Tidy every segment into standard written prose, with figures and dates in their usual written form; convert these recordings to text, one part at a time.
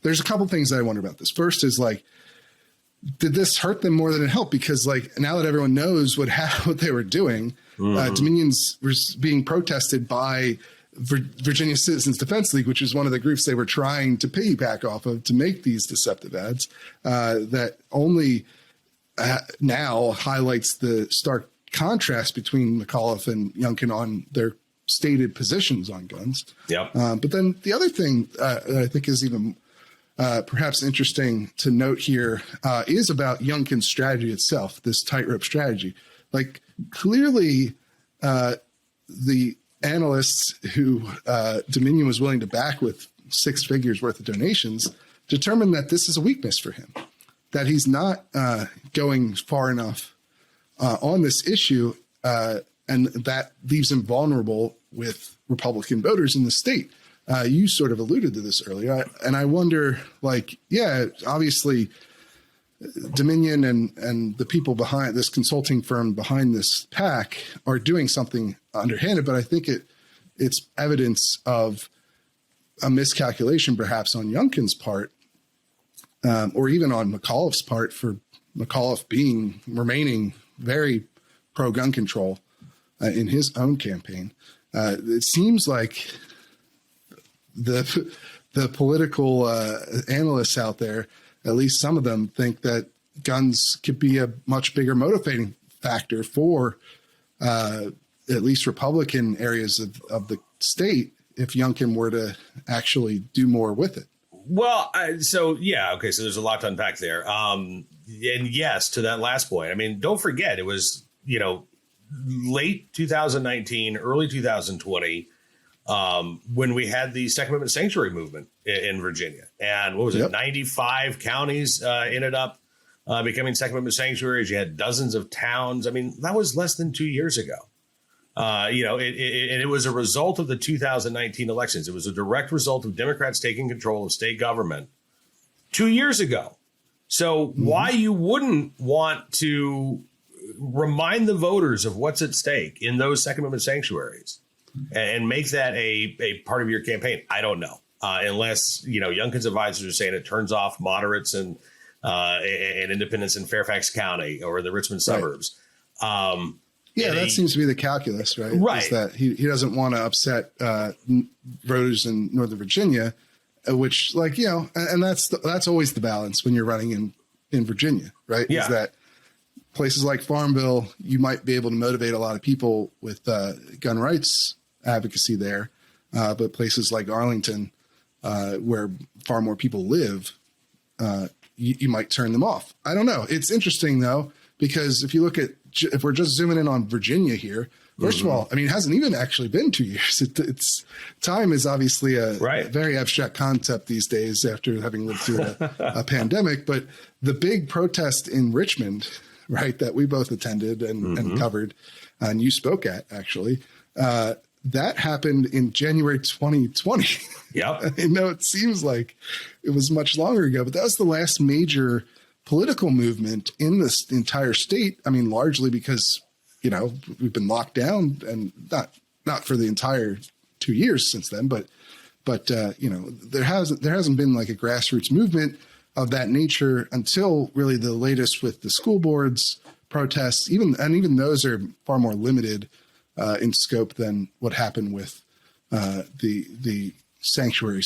there's a couple things that I wonder about this. First is like, did this hurt them more than it helped? Because like now that everyone knows what they were doing, Dominion's was being protested by Virginia Citizens Defense League, which is one of the groups they were trying to piggyback off of to make these deceptive ads, that only now highlights the stark contrast between McAuliffe and Youngkin on their stated positions on guns. Yep. But then the other thing that I think is even perhaps interesting to note here is about Youngkin's strategy itself, this tightrope strategy. Like clearly the analysts who Dominion was willing to back with 6 figures worth of donations determined that this is a weakness for him, that he's not going far enough on this issue, and that leaves him vulnerable with Republican voters in the state. You sort of alluded to this earlier, and I wonder, like, yeah, obviously Dominion and the people behind this consulting firm behind this PAC are doing something underhanded, but I think it's evidence of a miscalculation perhaps on Youngkin's part, or even on McAuliffe's part, for McAuliffe remaining very pro-gun control in his own campaign. It seems like the political analysts out there, at least some of them, think that guns could be a much bigger motivating factor for at least Republican areas of the state if Youngkin were to actually do more with it. Well, so there's a lot to unpack there. And yes, to that last point, I mean, don't forget, it was, late 2019, early 2020, when we had the Second Amendment sanctuary movement in Virginia. And what was it? 95 counties ended up becoming Second Amendment sanctuaries. You had dozens of towns. I mean, that was less than 2 years ago. It was a result of the 2019 elections. It was a direct result of Democrats taking control of state government 2 years ago. So why you wouldn't want to remind the voters of what's at stake in those Second Amendment sanctuaries and make that a part of your campaign, I don't know. Unless, Youngkin's advisors are saying it turns off moderates and independents in Fairfax County or the Richmond suburbs. That seems to be the calculus, right? Right. Is that he doesn't want to upset voters in Northern Virginia, which, and that's always the balance when you're running in Virginia, right? Yeah. Is that places like Farmville, you might be able to motivate a lot of people with gun rights advocacy there, but places like Arlington, where far more people live, you might turn them off. I don't know. It's interesting though, because if we're just zooming in on Virginia here, first of all, I mean, it hasn't even actually been 2 years. It's time is obviously a very abstract concept these days after having lived through a pandemic. But the big protest in Richmond, right, that we both attended and covered, and you spoke at actually, that happened in January 2020. Yep. I know it seems like it was much longer ago, but that was the last major political movement in this entire state. I mean, largely because, we've been locked down, and not for the entire 2 years since then, but there hasn't been like a grassroots movement of that nature until really the latest with the school boards protests. Even those are far more limited in scope than what happened with the sanctuary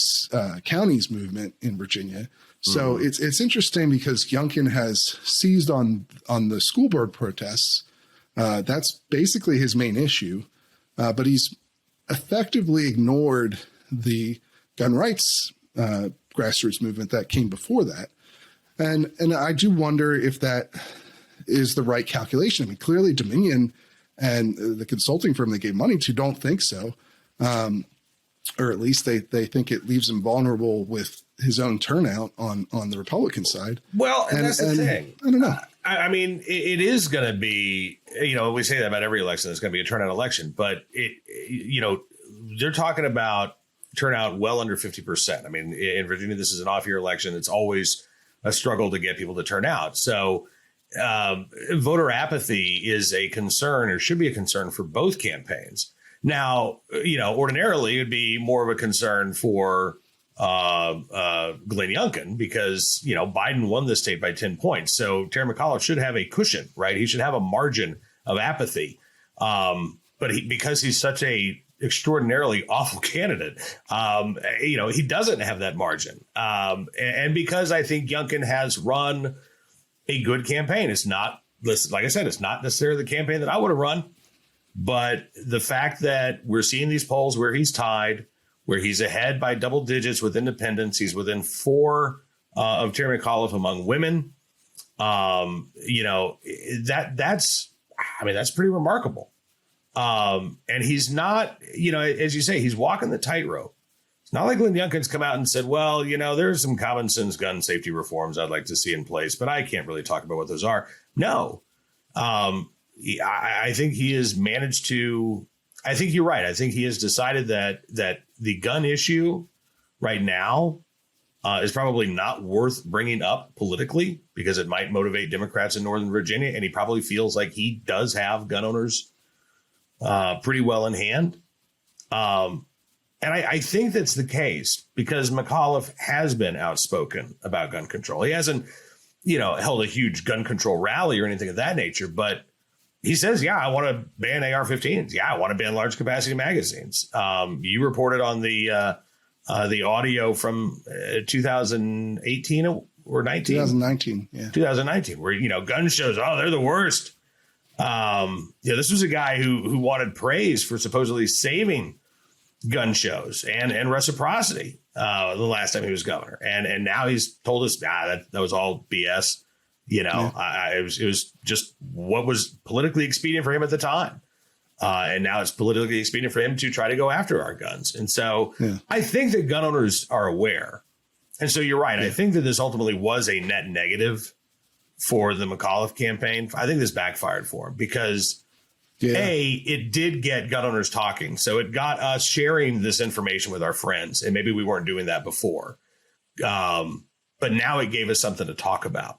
counties movement in Virginia. So it's interesting because Youngkin has seized on the school board protests. That's basically his main issue, but he's effectively ignored the gun rights grassroots movement that came before that. And I do wonder if that is the right calculation. I mean, clearly Dominion and the consulting firm they gave money to don't think so. Or at least they think it leaves him vulnerable with his own turnout on the Republican side. Well, and that's the thing. I don't know. I mean, it is going to be, we say that about every election. It's going to be a turnout election, but they're talking about turnout well under 50%. I mean, in Virginia, this is an off-year election. It's always a struggle to get people to turn out. So voter apathy is a concern, or should be a concern, for both campaigns. Now, ordinarily it would be more of a concern for Glenn Youngkin because, Biden won the state by 10 points. So Terry McAuliffe should have a cushion, right? He should have a margin of apathy. But because he's such a extraordinarily awful candidate, he doesn't have that margin. And because I think Youngkin has run a good campaign, it's not, like I said, it's not necessarily the campaign that I would have run. But the fact that we're seeing these polls where he's tied, where he's ahead by double digits with independents, he's within 4 of Terry McAuliffe among women. That's pretty remarkable. And he's not, as you say, he's walking the tightrope. It's not like Glenn Youngkin's come out and said, well, there's some common sense gun safety reforms I'd like to see in place, but I can't really talk about what those are. No. I think he has managed to, I think you're right. I think he has decided that the gun issue right now is probably not worth bringing up politically because it might motivate Democrats in Northern Virginia. And he probably feels like he does have gun owners pretty well in hand. And I think that's the case because McAuliffe has been outspoken about gun control. He hasn't, held a huge gun control rally or anything of that nature, but he says, yeah, I want to ban AR-15s. Yeah, I want to ban large capacity magazines. You reported on the audio from 2018 or 19? 2019, yeah. 2019, where, gun shows, they're the worst. This was a guy who wanted praise for supposedly saving gun shows and reciprocity the last time he was governor. And now he's told us, that was all BS. It was just what was politically expedient for him at the time. And now it's politically expedient for him to try to go after our guns. And so I think that gun owners are aware. And so you're right. Yeah. I think that this ultimately was a net negative for the McAuliffe campaign. I think this backfired for him because it did get gun owners talking. So it got us sharing this information with our friends. And maybe we weren't doing that before. But now it gave us something to talk about.